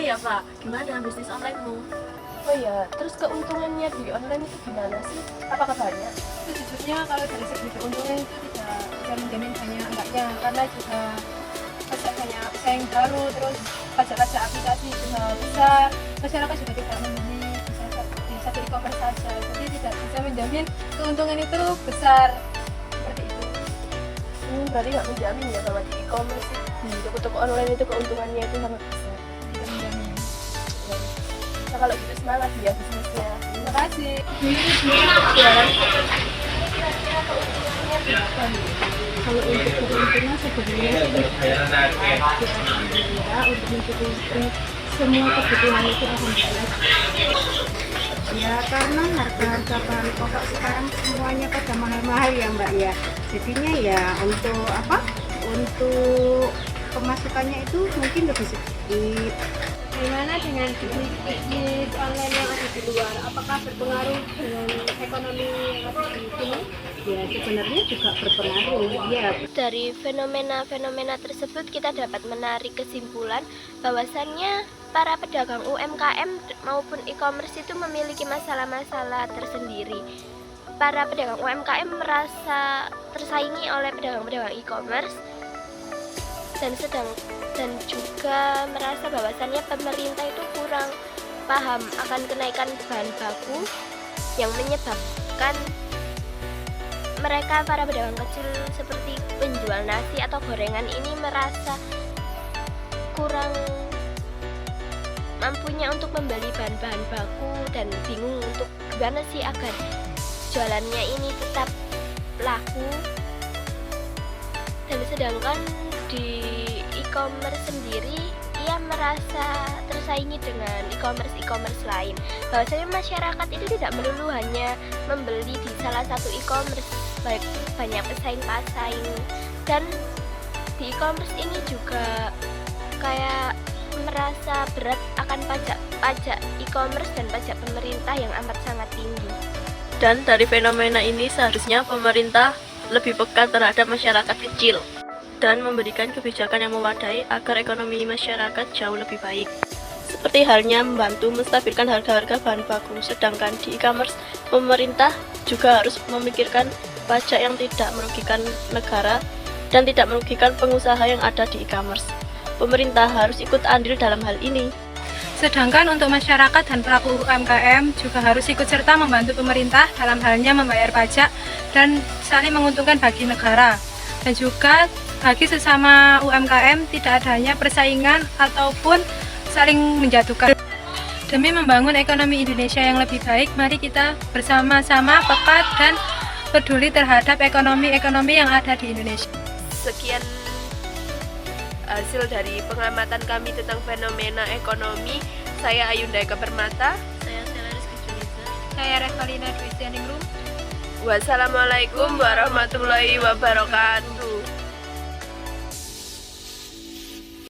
ya Pak, gimana bisnis onlinemu? Oh iya, terus keuntungannya di online itu gimana sih? Apakah banyak? Sejujurnya kalau dari segi keuntungan itu tidak bisa menjamin banyak enggaknya, karena juga banyak pesaing baru, terus pajak-pajak aplikasi juga besar, masyarakat juga tidak membeli di satu e-commerce saja, jadi tidak bisa menjamin keuntungan itu besar seperti itu. Berarti nggak menjamin ya kalau di e-commerce di toko-toko online itu keuntungannya itu sangat besar. Tidak menjamin. Nah kalau gitu semangat ya bisnisnya. Terima kasih. Kalau untuk keuntungan sebenarnya untuk mencukupi semua kebutuhan itu alhamdulillah. Ya karena harga-harga bahan pokok sekarang semuanya pada mahal-mahal ya Mbak ya. Jadinya ya untuk apa? Untuk pemasukannya itu mungkin lebih sedikit. Bagaimana dengan bisnis online yang ada di luar? Apakah berpengaruh dengan ekonomi yang ada di sini? Ya sebenarnya juga berpengaruh ya. Dari fenomena-fenomena tersebut kita dapat menarik kesimpulan bahwasannya para pedagang UMKM maupun e-commerce itu memiliki masalah-masalah tersendiri. Para pedagang UMKM merasa tersaingi oleh pedagang-pedagang e-commerce dan juga merasa bahwasannya pemerintah itu kurang paham akan kenaikan bahan baku yang menyebabkan mereka para pedagang kecil seperti penjual nasi atau gorengan ini merasa kurang mampunya untuk membeli bahan-bahan baku dan bingung untuk gimana sih agar jualannya ini tetap laku. Dan sedangkan di e-commerce sendiri ia merasa tersaingi dengan e-commerce lain, bahwasanya masyarakat itu tidak melulu hanya membeli di salah satu e-commerce, banyak pesaing-pesaing, dan di e-commerce ini juga kayak merasa berat akan pajak e-commerce dan pajak pemerintah yang amat sangat tinggi. Dan dari fenomena ini seharusnya pemerintah lebih peka terhadap masyarakat kecil dan memberikan kebijakan yang memadai agar ekonomi masyarakat jauh lebih baik. Seperti halnya membantu menstabilkan harga-harga bahan baku, sedangkan di e-commerce pemerintah juga harus memikirkan pajak yang tidak merugikan negara dan tidak merugikan pengusaha yang ada di e-commerce. Pemerintah harus ikut andil dalam hal ini. Sedangkan untuk masyarakat dan pelaku UMKM juga harus ikut serta membantu pemerintah dalam halnya membayar pajak dan saling menguntungkan bagi negara. Dan juga bagi sesama UMKM tidak adanya persaingan ataupun saling menjatuhkan. Demi membangun ekonomi Indonesia yang lebih baik, mari kita bersama-sama peka dan peduli terhadap ekonomi yang ada di Indonesia. Sekian hasil dari pengamatan kami tentang fenomena ekonomi. Saya Ayunda Eka Permata. Saya Selaris Kejuniza. Saya Revalina Dwi Standing Room. Wassalamualaikum warahmatullahi wabarakatuh.